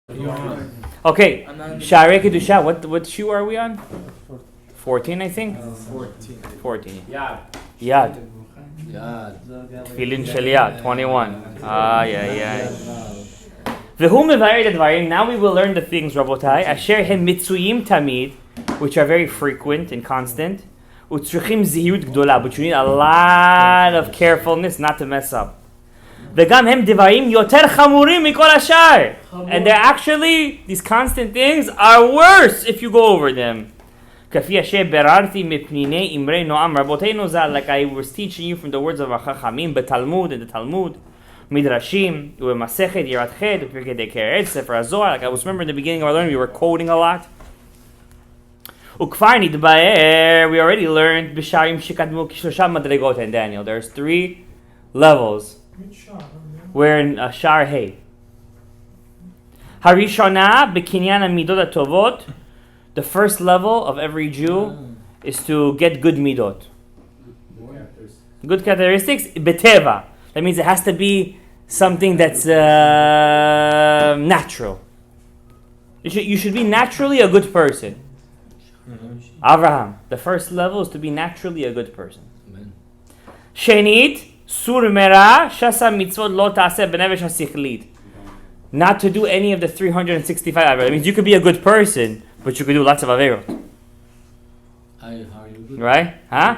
Okay, Sharei Kedusha, what shoe are we on? 14, I think? 14. Yad. Tefillin shel Yad, 21. Yeah. V'hu mevayer d'dvarim. Now we will learn the things, Rabotai. Asher hem mitzuyim tamid, which are very frequent and constant. Utzruchim zihut gdola, but you need a lot of carefulness not to mess up. V'gam hem d'varim yoter chamurim mikol hashar. And they're actually, these constant things are worse if you go over them. Kafi asher berarti mipninei imrei noam raboteinu zal, like I was teaching you from the words of our chachamim, betalmud, in the Talmud, midrashim, u'masechet yirat ched, u'pirkei dekeret, sefer hazohar. Like I was remember in the beginning of our learning, we were quoting a lot. Ukfar nidbaer, we already learned b'sharim shikadmu kishlosha madregot in Daniel. There's 3 levels. We're in Sharei. Harishona b'kinyan midot atovot. The first level of every Jew is to get good midot. Good characteristics, beteva. That means it has to be something that's natural. You should be naturally a good person. Avraham, the first level is to be naturally a good person. Shenit, sur mera, shasa mitzvot lo ta'aseh b'nefesh hasichlit. Not to do any of the 365 averot. That means you could be a good person, but you could do lots of averot. How are you good? Right? Huh?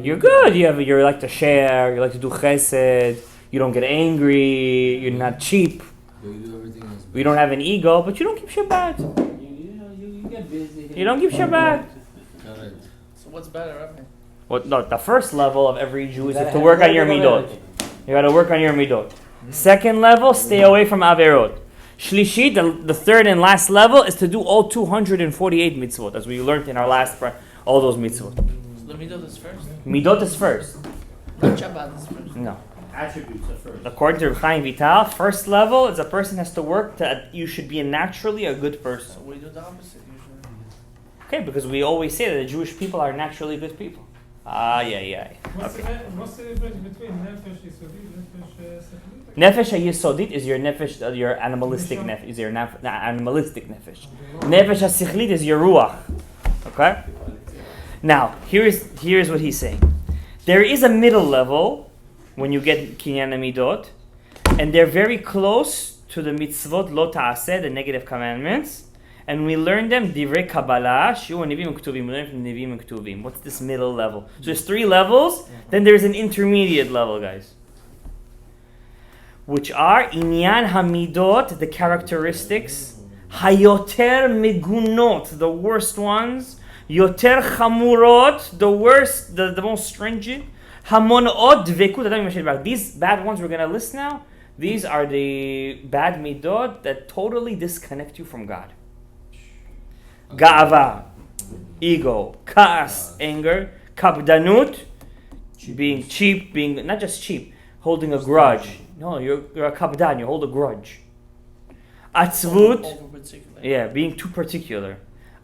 You're good. You like to share. You like to do chesed. You don't get angry. You're not cheap. You do everything else. You don't have an ego, but you don't keep Shabbat. You get busy. You don't keep Shabbat. Correct. So what's better, Rabbi? No, the first level of every Jew is to work on your midot. You got to work on your midot. Second level, stay away from averot. Shlishit, the third and last level, is to do all 248 mitzvot, as we learned in our last all those mitzvot. So the midot is first? Midot is first. Not Shabbat is first? No. Attributes are first. According to Chaim Vital, first level is a person has to work to, you should be naturally a good person. So we do the opposite usually. Okay, because we always say that the Jewish people are naturally good people. Yeah. What's the difference between nefesh yisodit and nefesh sechlit? Nefesh yisodit is your nefesh, your animalistic nefesh, is your animalistic nefesh. Nefesh hasichlit is your ruach. Okay? Now, here's what he's saying. There is a middle level when you get kinyan midot, and they're very close to the mitzvot lo ta'aseh, the negative commandments. And we learn them, divrei Kabbalah, Shu Nivim Uktuvim. We learn from Nivim and Ktuvim. What's this middle level? So there's 3 levels, then there's an intermediate level, guys. Which are Inyan Hamidot, the characteristics, Hayoter Megunot, the worst ones, Yoter Chamurot, the worst, the most stringent, Hamonot Dvekut. These bad ones we're going to list now, these are the bad midot that totally disconnect you from God. Ga'ava, ego, kaas, anger, kapdanut, being cheap, being not just cheap, holding a grudge. No, you're a kapdan, you hold a grudge. Atzvut, being too particular.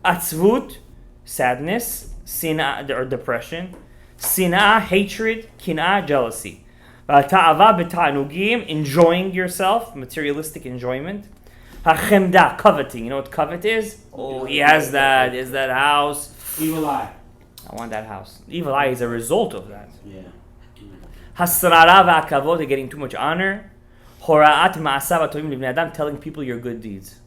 Atzvut, sadness, sina or depression, sina, hatred, kina, jealousy. Ta'ava b'ta'anugim, enjoying yourself, materialistic enjoyment. Hachemda, coveting. You know what covet is? Oh, he has that. Is that house? Evil eye. I want that house. Evil eye is a result of that. Yeah. Hasrara v'akavod, getting too much honor. Hora'at ma'asav atovim libnei adam, telling people your good deeds.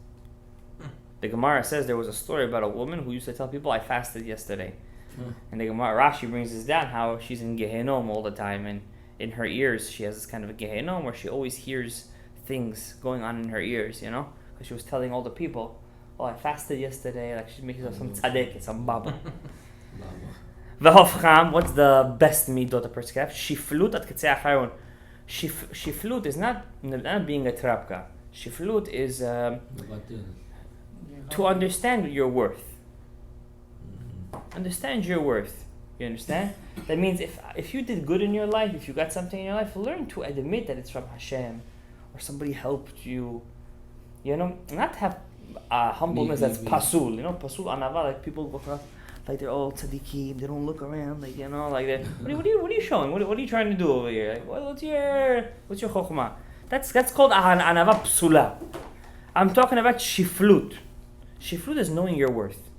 The Gemara says there was a story about a woman who used to tell people, I fasted yesterday. And the Gemara, Rashi brings this down, how she's in Gehenom all the time, and in her ears she has this kind of a Gehenom where she always hears things going on in her ears, you know? Because she was telling all the people, oh, I fasted yesterday, like she's making some tzaddik, some baba. V'hofcham, what's the best midot a person can have? Shiflut at ketzei acharon. Shiflut is not being a trapka. Shiflut is to understand your worth. Understand your worth. You understand? That means if you did good in your life, if you got something in your life, learn to admit that it's from Hashem, or somebody helped you. You know, not have humbleness that's pasul. You know, pasul anava, like people go across, like they're all tzaddikim. They don't look around, like, you know, like that. What are you showing? What are you trying to do over here? Like, what's your chokhmah? That's called anava psula. I'm talking about shiflut. Shiflut is knowing your worth.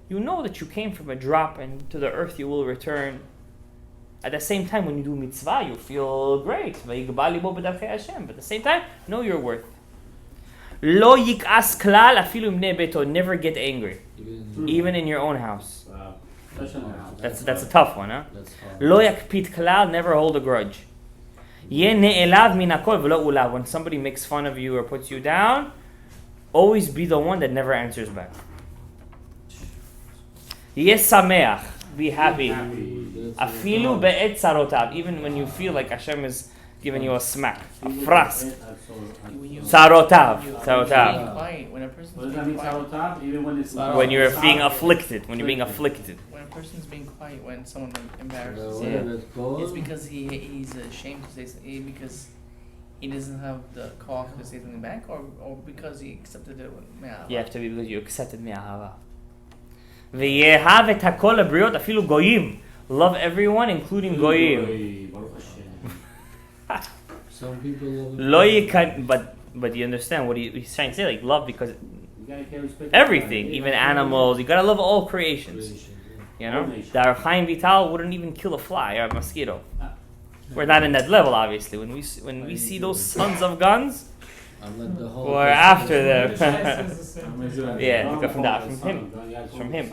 You know that you came from a drop and to the earth you will return. At the same time, when you do mitzvah, you feel great. But at the same time, know your worth. Lo yik'as klal afilu imnei beto. Never get angry, even in your own house. Wow. That's a tough one, huh? That's hard. Lo yakpit klal. Never hold a grudge. Ye ne'elav min hakol v'lo ulav. When somebody makes fun of you or puts you down, always be the one that never answers back. Ye sameach. Be happy. Afilu be'et sarotav. Even when you feel like Hashem is giving you a smack, a fras. Sarotav. Being Sarotav. quiet. When a person's What does that being mean, quiet. sarotav? Even when it's When you're being afflicted. When you're being afflicted. When a person's being quiet, when someone embarrasses The him, word that's called. it's because he's ashamed to say something, because he doesn't have the call to say something back, or because he accepted it with me'ahava. You have to be because you accepted me'ahava. V'yehav et hakol habriot afilu goyim. Love everyone, including goyim. Some people love it. Lo yikan. But you understand what he's trying to say? Like love because You gotta pay respect. everything, even animals. You gotta love all creations. Creation, You know, Creation. the Chaim Vital wouldn't even kill a fly or a mosquito. We're not in that level, obviously. When we see those sons of guns, yeah. I'm like the whole. or after The them. Shai says the same. Yeah, they got from him. It's from him.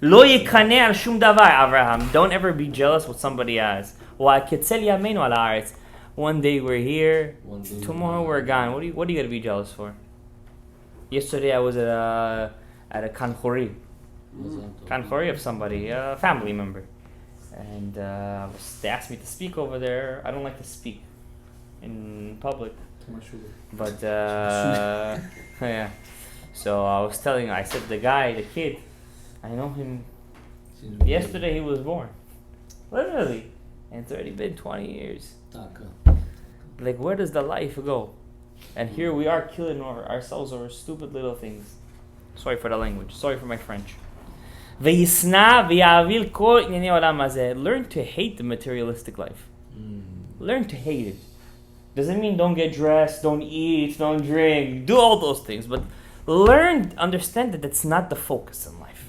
Lo yikaneh al shum davar, Abraham. Don't ever be jealous what somebody has. Wa ketzel yameinu al haaretz. One day we're here, One day tomorrow we're gone. What are you gonna be jealous for? Yesterday I was at a kanchori of somebody, a family member, and they asked me to speak over there. I don't like to speak in public, but yeah. So I said the kid, I know him. Yesterday he was born, literally, and it's already been 20 years. Taka. Like, where does the life go? And here we are killing ourselves over stupid little things. Sorry for the language. Sorry for my French. Learn to hate the materialistic life. Learn to hate it. Doesn't mean don't get dressed, don't eat, don't drink, do all those things. But understand that that's not the focus in life.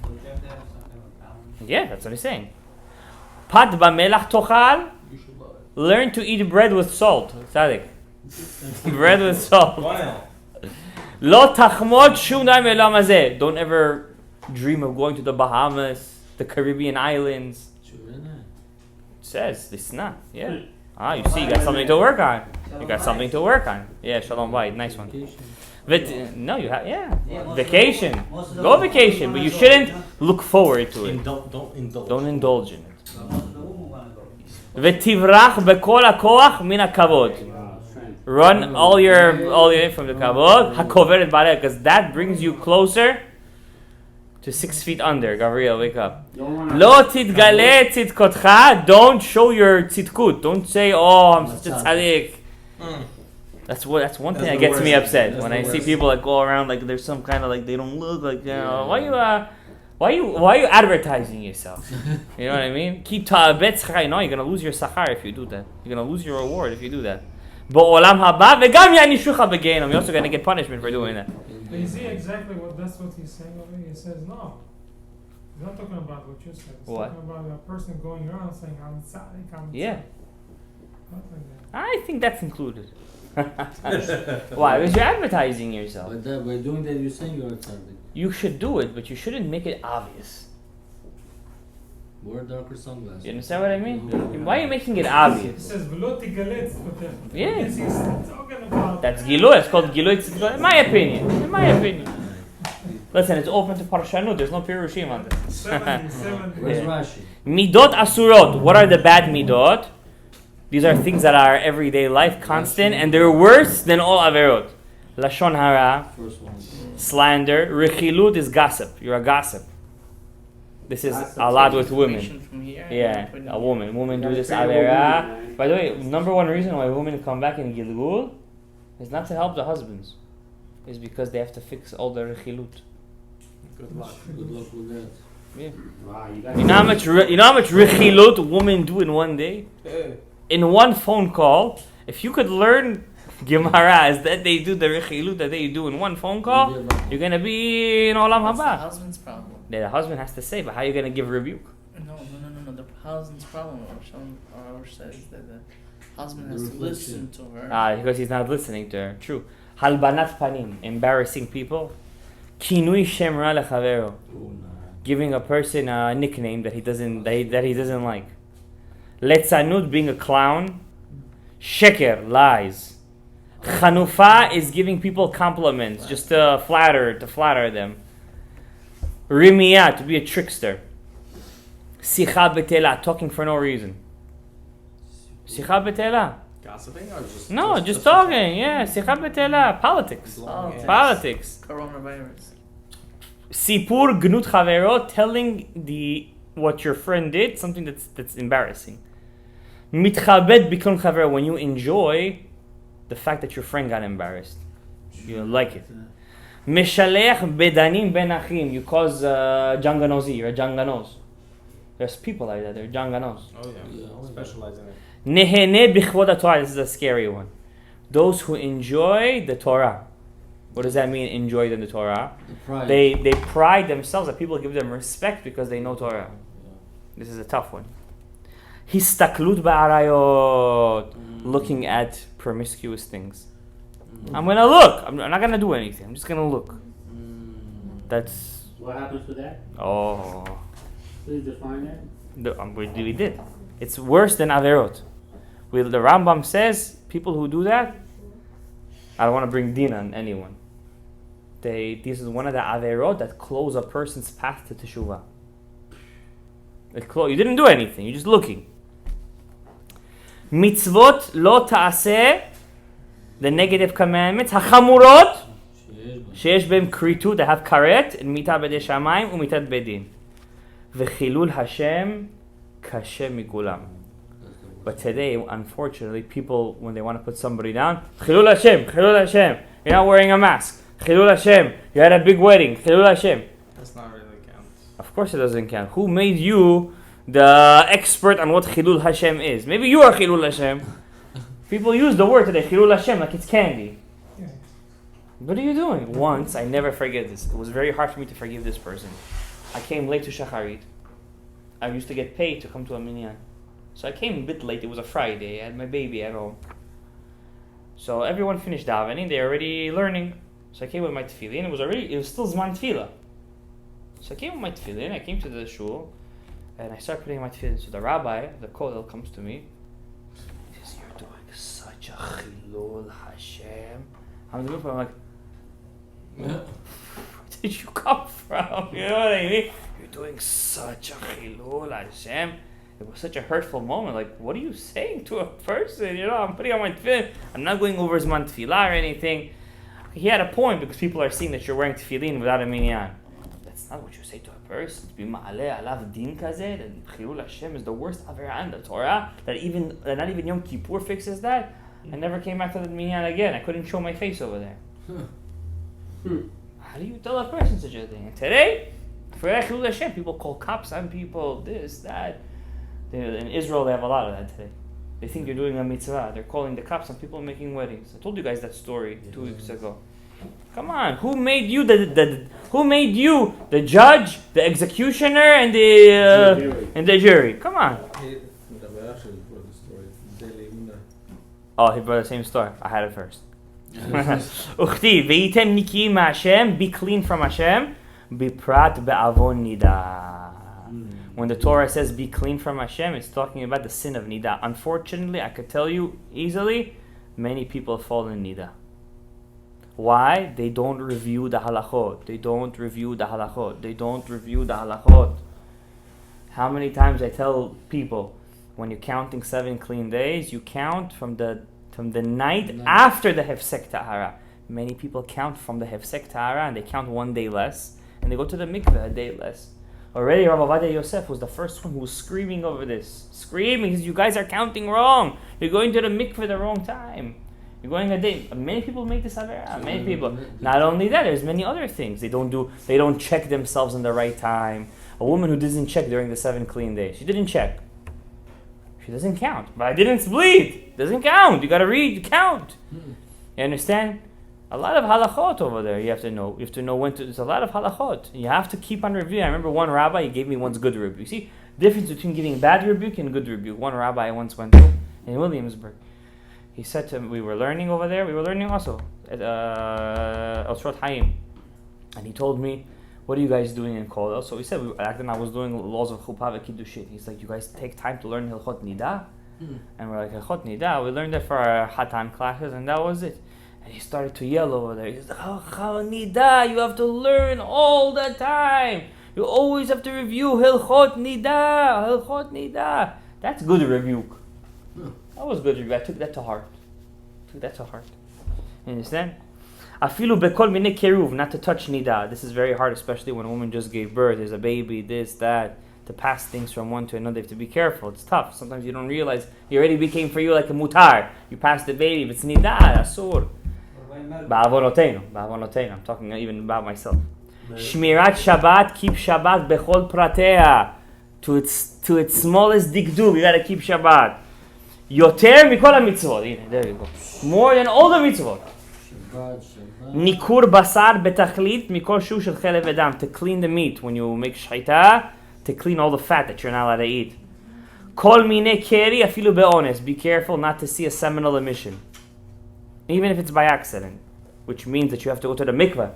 Yeah, that's what he's saying. Pat b'melach tochal. Learn to eat bread with salt. Tzadik. Bread with salt. Lo tachmod shum davar me'olam hazeh. Don't ever dream of going to the Bahamas, the Caribbean islands. It says this not. Yeah. You see, you got something to work on. Yeah, Shalom Bayit, nice one. No, you have, vacation. Go vacation, but you shouldn't look forward to it. Don't indulge. Don't indulge in it. V'tivrach b'kol hakoach min hakavod. Run all your from the kavod. Hakoveret bareh, because that brings you closer to 6 feet under. Gabriel, wake up. Lo titgale tzidkotcha. Don't show your tzidkut. Don't say, "Oh, I'm such a tzaddik." That's one thing that gets me upset when I see people like go around like there's some kind of like they don't look like why are you advertising yourself? You know what I mean? Keep ta'abet schar. No, you're gonna lose your sachar if you do that. You're gonna lose your reward if you do that. Bo'olam haba v'gam yanishucha b'gehinnom. You're also gonna get punishment for doing that. But you see exactly that's what he's saying over here. He says no. He's not talking about what you said. He's What? talking about a person going around saying I'm tzaddik, I'm Yeah, tzaddik." Not like that. I think that's included. Why? Because you're advertising yourself. But that, by doing that, you're saying you're a tzaddik. You should do it, but you shouldn't make it obvious. Wear darker sunglasses. You understand what I mean? Yeah. Why are you making it He obvious? says "V'lo tigalet tzedakah." Yeah. Yes, he's talking about That's Giloy. It's called Giloy Tzidkot. In my opinion. Listen, it's open to Parshanut. There's no Pirushim on this. 70. Where's Yeah. Rashi? Midot Asurot. What are the bad Midot? These are things that are everyday life, constant, and they're worse than all Averot. Lashon Hara, First one. slander. Rechilut is gossip. You're a gossip. This is a lot with women. Information from here, Yeah, and a woman. Women do this Avera. By the way, number one reason why women come back in Gilgul is not to help the husbands. Is because they have to fix all the rechilut. Good luck with that. Yeah. Wow, You know how much rechilut women do in one day? In one phone call, if you could learn Gemara is that they do the rechilut that they do in one phone call. You're gonna be in olam That's the haba. husband's problem. The husband has to say, but how are you gonna give rebuke? No. The husband's problem. Or says that the husband has to listen to her. Because he's not listening to her. True. Halbanat panim, embarrassing people. Kinui shem ra lechavero, giving a person a nickname that he doesn't like. Letzanud, being a clown. Sheker, lies. Chanufa is giving people compliments, just to flatter them. Rimiyah, to be a trickster. Sicha betela, talking for no reason. Sicha betela. Gossiping or just Just talking. Yeah, sicha betela. Politics. Politics. Coronavirus. Sipur gnut chavero, telling what your friend did, something that's embarrassing. Mitchabed bikon chavero, when you enjoy the fact that your friend got embarrassed, you like it. Meshalech bedanim ben achim, you cause janganozi, you're a janganos. There's people like that, they're janganos. Oh yeah, specializing in it. Nehene bichvod Torah, this is a scary one. Those who enjoy the Torah. What does that mean, enjoy the Torah? The pride. They pride themselves that people give them respect because they know Torah. This is a tough one. Histaklut ba'arayot, looking at promiscuous things. I'm gonna look. I'm not gonna do anything. I'm just gonna look. That's What happens with that? Please define that. we did. It's worse than averot. The Rambam says people who do that. I don't want to bring din on anyone. This is one of the averot that close a person's path to teshuvah. You didn't do anything. You're just looking. Mitzvot lo ta'aseh, the negative commandments. Hachamurot, sheyesh behem kritu, they have karet, and mitah b'dei shamayim, umitat bedin. V'chilul Hashem, kashe mikulam. But today, unfortunately, people, when they want to put somebody down, Chilul Hashem, Chilul Hashem, you're not wearing a mask. Chilul Hashem, you had a big wedding. Chilul Hashem. That's not really count. Of course it doesn't count. Who made you the expert on what Chilul Hashem is? Maybe you are Chilul Hashem. People use the word today, Chilul Hashem, like it's candy. Yeah. What are you doing? Once, I never forget this. It was very hard for me to forgive this person. I came late to Shacharit. I used to get paid to come to a minyan. So I came a bit late. It was a Friday. I had my baby at home. So everyone finished davening. They're already learning. So I came with my tefillin. It was still Zman Tefillah. So I came with my tefillin. I came to the shul. And I started putting my tefillin. So the rabbi, the kollel, comes to me. He says, "You're doing such a chilul Hashem." I'm like, where did you come from? You know what I mean? You're doing such a chilul Hashem. It was such a hurtful moment. Like, what are you saying to a person? You know, I'm putting on my tefillin. I'm not going over Zman Tefillah or anything. He had a point because people are seeing that you're wearing tefillin without a minyan. That's not what you say to a person. To be ma'aleh alav din kazeh, that chilul Hashem is the worst avera in the Torah. That not even Yom Kippur fixes that. I never came back to the minyan again. I couldn't show my face over there. How do you tell a person such a thing? And today, for chilul Hashem, people call cops on people. This, that. In Israel, they have a lot of that today. They think you're doing a mitzvah. They're calling the cops on people making weddings. I told you guys that story 2 weeks ago. Come on, who made you the judge, the executioner, and the jury? Come on. Oh, he brought the same story. I had it first. Uchti veitem nikim Hashem, be clean from Hashem, biprat be'avon nida. When the Torah says be clean from Hashem, it's talking about the sin of nida. Unfortunately, I could tell you easily, many people fall in nida. Why? They don't review the halachot. How many times I tell people, when you're counting 7 clean days, you count from the night after the hefsek tahara. Many people count from the hefsek tahara and they count 1 day less, and they go to the mikveh a day less. Already, Rav Ovadia Yosef was the first one who was screaming over this. Screaming, you guys are counting wrong. You're going to the mikveh the wrong time. You're going a day. Many people make this avera. Many people. Not only that, there's many other things. They don't check themselves in the right time. A woman who doesn't check during the 7 clean days. She didn't check. She doesn't count. But I didn't bleed. Doesn't count. You gotta read, count. You understand? A lot of halachot over there you have to know. You have to know when to. There's a lot of halachot. You have to keep on reviewing. I remember one rabbi, he gave me once good rebuke. See, difference between giving bad rebuke and good rebuke. One rabbi I once went to in Williamsburg. He said to me, we were learning over there. We were learning also at Osrot Hayim. And he told me, what are you guys doing in Kollel? So he said, back then I was doing laws of Chuppah Kiddushin. He's like, you guys take time to learn Hilchot Nida? And we're like, Hilchot Nida? We learned it for our Hatan classes and that was it. And he started to yell over there. He's like, Hilchot Nida, you have to learn all the time. You always have to review Hilchot Nida, Hilchot Nida. That's good rebuke. That was good rebuke. I took that to heart. You understand? Afilu bekol minei keruv, not to touch nida. This is very hard, especially when a woman just gave birth. There's a baby, this, that. To pass things from one to another, you have to be careful. It's tough. Sometimes you don't realize he already became for you like a mutar. You pass the baby, if it's nida, asur. Ba'avonoteinu. I'm talking even about myself. Shmirat Shabbat, keep Shabbat bechol pratea. To its smallest dikduk, you gotta keep Shabbat. Yoter mikol ha-mitzvot. There you go. More than all the mitzvot. Nikur basar betachlit mikol shu shel chelev edam, to clean the meat when you make shchita, to clean all the fat that you're not allowed to eat. Kol minei keri afilu be'ones, be careful not to see a seminal emission, even if it's by accident, which means that you have to go to the mikveh.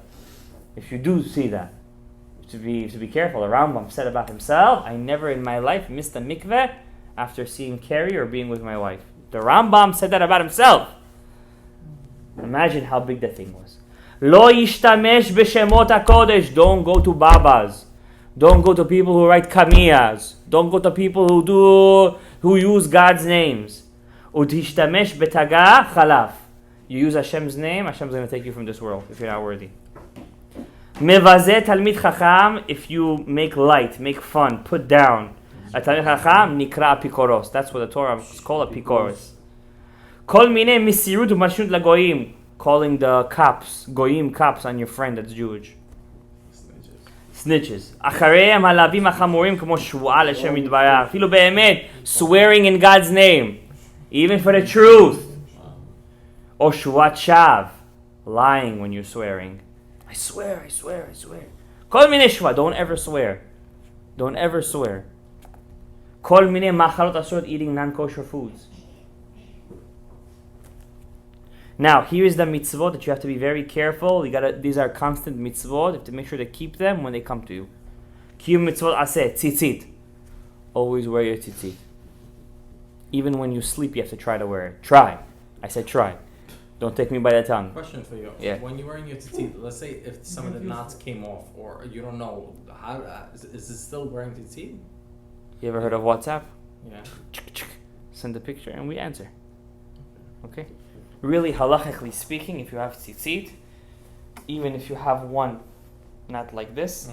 If you do see that, to be careful. The Rambam said about himself, I never in my life missed a mikveh after seeing Carrie or being with my wife. The Rambam said that about himself. Imagine how big that thing was. Lo yishtamesh b'shemot HaKodesh. Don't go to babas. Don't go to people who write kamiyas. Don't go to people who use God's names. Utishtamesh b'taga chalaf. You use Hashem's name, Hashem's going to take you from this world if you're not worthy. Mevazeh talmid chacham, if you make light, make fun, put down a talmid chacham, nikra apikoros. That's what the Torah is called, apikoros. Kol minei misirut u'mashut lagoyim, calling the cops, goyim cops on your friend that's Jewish. Snitches. Achareim halavim achamurim k'mo shvu'a l'Hashem yitbarach. Filu be'emet, swearing in God's name, even for the truth. Or shvuat shav, lying when you're swearing. I swear. Kol minei shvuah, don't ever swear. Kol minei machalot asur, eating non-kosher foods. Now, here is the mitzvot that you have to be very careful. These are constant mitzvot. You have to make sure to keep them when they come to you. Kiyum mitzvot aseh, tzitzit. Always wear your tzitzit. Even when you sleep, you have to try to wear it. Try. I said try. Don't take me by the tongue. Question for you. Yeah. When you're wearing your tzitzit, let's say if some of the knots came off, or you don't know, how is it still wearing tzitzit? You ever heard of WhatsApp? Yeah. Send a picture and we answer. Okay? Really, halachically speaking, if you have tzitzit, even if you have one not like this,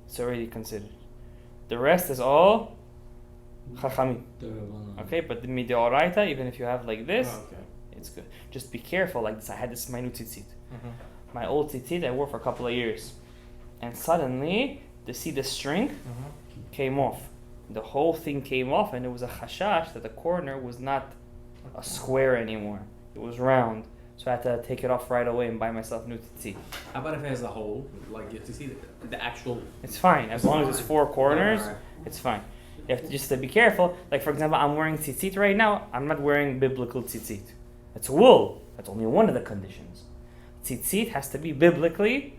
it's already considered. The rest is all chachamim. Okay, but the midoraita, even if you have like this, it's good. Just be careful like this. I had this minute tzitzit. My old tzitzit I wore for a couple of years. And suddenly, the string came off. The whole thing came off, and it was a chashash that the corner was not a square anymore. It was round. So I had to take it off right away and buy myself new tzitzit. How about if it has a hole? Like you have to see the actual... It's fine. As long as it's four corners, it's fine. You have to just be careful. Like, for example, I'm wearing tzitzit right now. I'm not wearing biblical tzitzit. It's wool. That's only one of the conditions. Tzitzit has to be biblically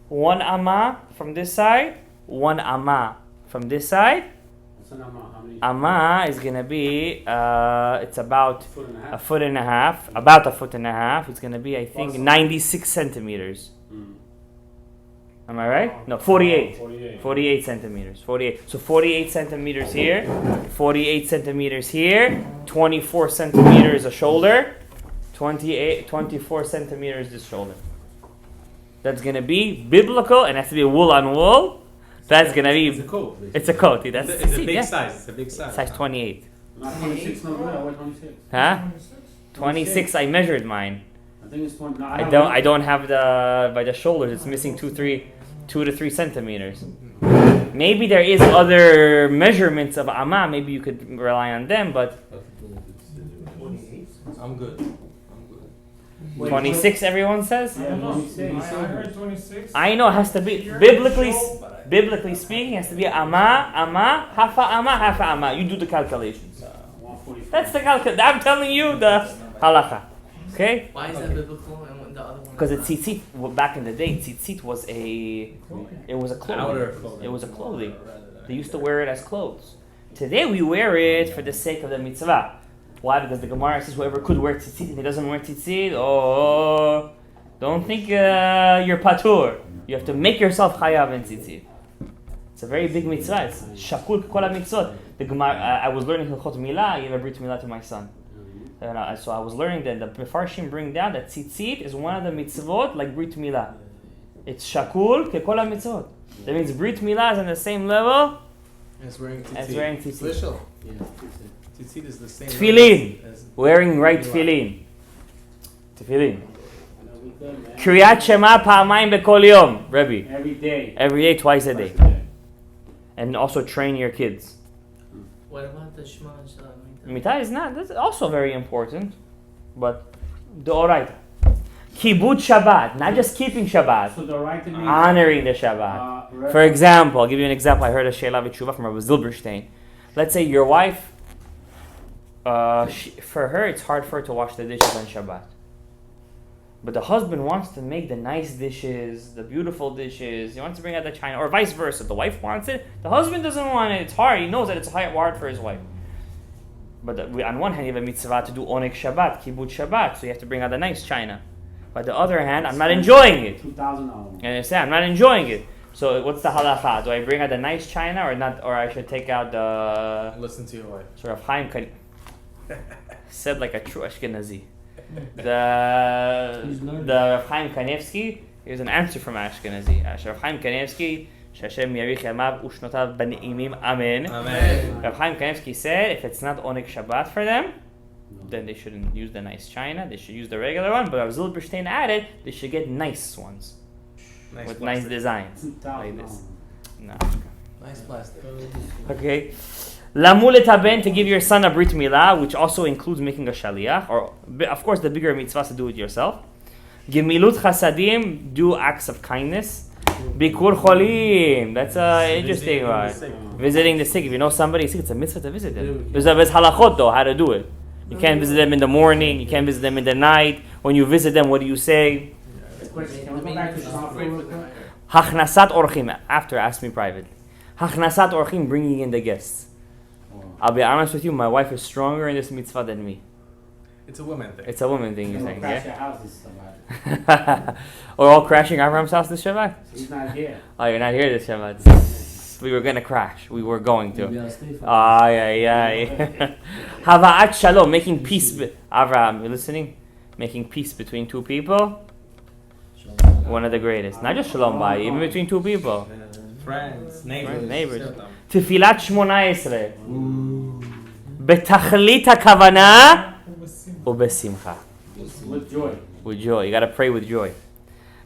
1 amma from this side, 1 amma from this side. What's an amma? How many? Amma is going to be, it's about a foot and a half. It's going to be, I think, 96 centimeters. Am I right? No, 48. 48 centimeters. 48. So 48 centimeters here, 48 centimeters here, 24 centimeters a shoulder, 24 centimeters this shoulder. That's going to be biblical, and it has to be wool on wool. That's going to be... It's a coat. It's a coat. It's a big size. It's a big size. Size 28. Not 26, no, why 26? Huh? 26, I measured mine. I think it's 20. No, I don't have by the shoulders. It's missing 2 to 3 centimeters. Maybe there is other measurements of amma. Maybe you could rely on them, but I'm good. Wait, 26, everyone says? I don't know. 26. I heard 26. I know it has to be, Here. biblically speaking, it has to be ama, half a ama. You do the calculations. 145. That's the calculation. I'm telling you the halacha. Okay? Why is that biblical and when the other one? Because it's tzitzit. Well, back in the day, tzitzit was a clothing. Outer clothing. It was a clothing. They used to wear it as clothes. Today we wear it for the sake of the mitzvah. Why? Because the Gemara says whoever could wear tzitzit and he doesn't wear tzitzit, don't think you're patur. You have to make yourself chayav in tzitzit. It's a very big mitzvah. It's shakul kol mitzvot. The Gemara. I was learning hilchot milah. I gave a brit milah to my son. So I was learning that the Mefarshim bring down that tzitzit is one of the mitzvot like brit milah. It's shakul ke kol mitzvot. That means brit milah is on the same level As wearing tzitzit. as wearing tzitzit. Lishal. Yeah. Tzitzit is the same. Tefillin. as- Wearing right tefillin. Tefillin. Kriyat Shema pa'amayim bekol yom. Rebbe. Every day. Every day, twice a day. And also train your kids. What about the Shema and Shalom? Mitah is not, that's also very important. But the oraita. Kibbutz Shabbat. Not just keeping Shabbat. So the right to me. Honoring the Shabbat. For example, I'll give you an example. I heard a Sheila V'Tshuva from Rabbi Zilberstein. Let's say your wife, for her, it's hard for her to wash the dishes on Shabbat. But the husband wants to make the nice dishes, the beautiful dishes. He wants to bring out the china, or vice versa. The wife wants it. The husband doesn't want it. It's hard. He knows that it's hard for his wife. But on one hand, you have a mitzvah to do onik Shabbat, kibbutz Shabbat. So you have to bring out the nice china. By the other hand, I'm not enjoying it. $2,000. You understand? I'm not enjoying it. So what's the halacha? Do I bring out the nice china or not? Or I should take out the Listen to your wife. sort of Chaim said like a true Ashkenazi. The Chaim Kanevsky, here's an answer from Ashkenazi. Rav Chaim Kanevsky, Shashem Yarich Yamav Ushnotav B'Ne'imim Amen. Amen. Rav Chaim Kanevsky said if it's not Onik Shabbat for them, then they shouldn't use the nice china. They should use the regular one. But Rav Zilberstein added they should get nice ones with nice plastic. designs $2,000. like this. No. Nice plastic. Okay. Lamulet haben, to give your son a brit milah, which also includes making a shaliach, or of course the bigger mitzvah to do it yourself. Gemilut chasadim, do acts of kindness. Bikur cholim, that's interesting, right? Visiting the sick. If you know somebody is sick, it's a mitzvah to visit them. There's halachot though, how to do it. You can't visit them in the morning, you can't visit them in the night. When you visit them, what do you say? Question, can we go back to Shafar real quick? Hachnasat orchim, after ask me privately. Hachnasat orchim, bringing in the guests. I'll be honest with you, my wife is stronger in this mitzvah than me. It's a woman thing. It's a woman thing, you're saying, Crash yeah? your house this Shabbat. We're all crashing Avram's house this Shabbat? He's not here. Oh, you're not here this Shabbat. We were going to crash. We were going to. Maybe I'll stay for Ah, yeah. Hava'at shalom, making peace. Avram, you listening? Making peace between two people. One of the greatest. Not just shalom bay, even between two people. Friends, neighbors. Neighbors. Tefillat Shmona Esrei. Betachlit hakavana ubesimcha. With joy. With joy. You gotta pray with joy.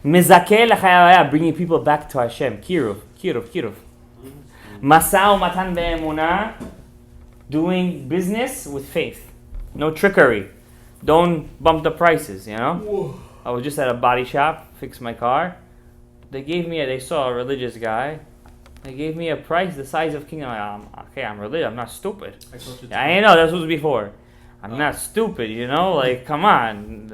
Mizakeh l'chayavaya, bringing people back to Hashem. Kiruv. Masao matan be'emunah, doing business with faith. No trickery. Don't bump the prices, you know? Whoa. I was just at a body shop, fixed my car. They saw a religious guy. They gave me a price the size of king. I'm religious, I'm not stupid. I told you I know, this was before. I'm not stupid, you know? Like, come on.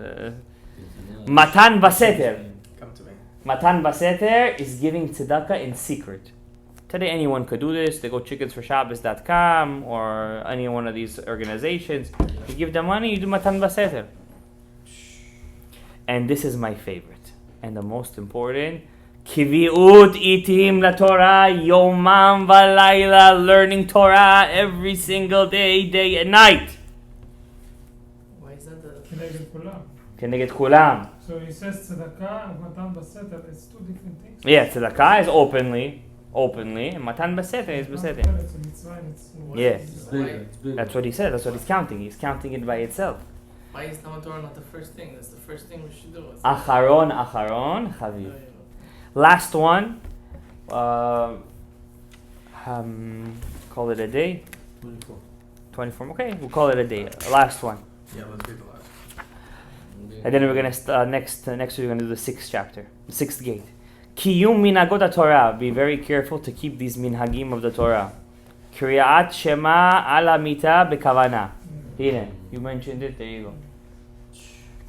Matan baseter. Come to me. Matan baseter is giving tzedakah in secret. Today anyone could do this. They go chickensforshabbos.com or any one of these organizations. You give them money, you do matan baseter. And this is my favorite and the most important. Kiviut itim la Torah yomam valayla, learning Torah every single day, day and night. Why is that the? Keneged kulam. Keneged kulam. So he says tzedakah and matan baseter. It's two different things. Yeah, tzedakah is openly, and matan baseter is It's baseter. not- It's a mitzvah and it's. Yeah. It's bigger. It's bigger. That's what he said. That's what he's counting. He's counting it by itself. Why is Talmud Torah not the first thing? That's the first thing we should do. It's Acharon, chaviv. Last one. Call it a day. 24. 24. Okay, we'll call it a day. Last one. Yeah, let's do the last. And then we're gonna next week we're gonna do the 6th chapter, the 6th gate. Kiyum minagot Torah. Be very careful to keep these minhagim of the Torah. Kriyat Shema ala mita bekavana. Hine, you mentioned it. There you go.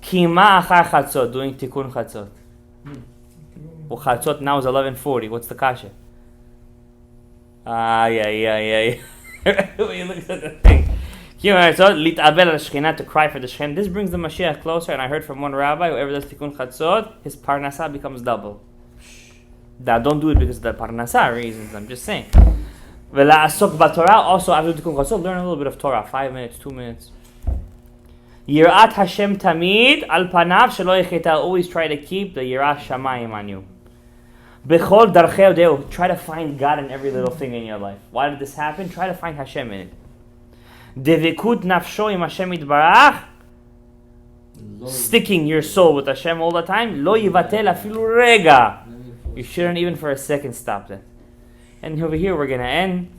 Kima achar chatzot, doing tikkun chatzot. Well, chatzot now is 11:40. What's the kasha? Yeah. When you look at the thing. Lit'abel al-Shekhinah, to cry for the Shekhinah. This brings the Mashiach closer, and I heard from one rabbi, whoever does tikkun chatzot, his parnasah becomes double. Now, don't do it because of the parnasah reasons, I'm just saying. Vela'asok b'Torah, also after tikkun chatzot, learn a little bit of Torah, 5 minutes, 2 minutes. Yirat Hashem tamid al panav shelo yecheta. Always try to keep the yirat shamayim on you. Bechol darchei odeu. Try to find God in every little thing in your life. Why did this happen? Try to find Hashem in it. Devikut nafsho im Hashem yitbarach. Sticking your soul with Hashem all the time. Lo yivatel afilu rega. You shouldn't even for a second stop that. And over here we're gonna end.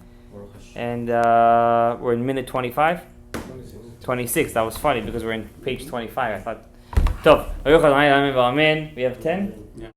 And we're in minute 25. 26. That was funny because we're in page 25. I thought. Tov. We have 10.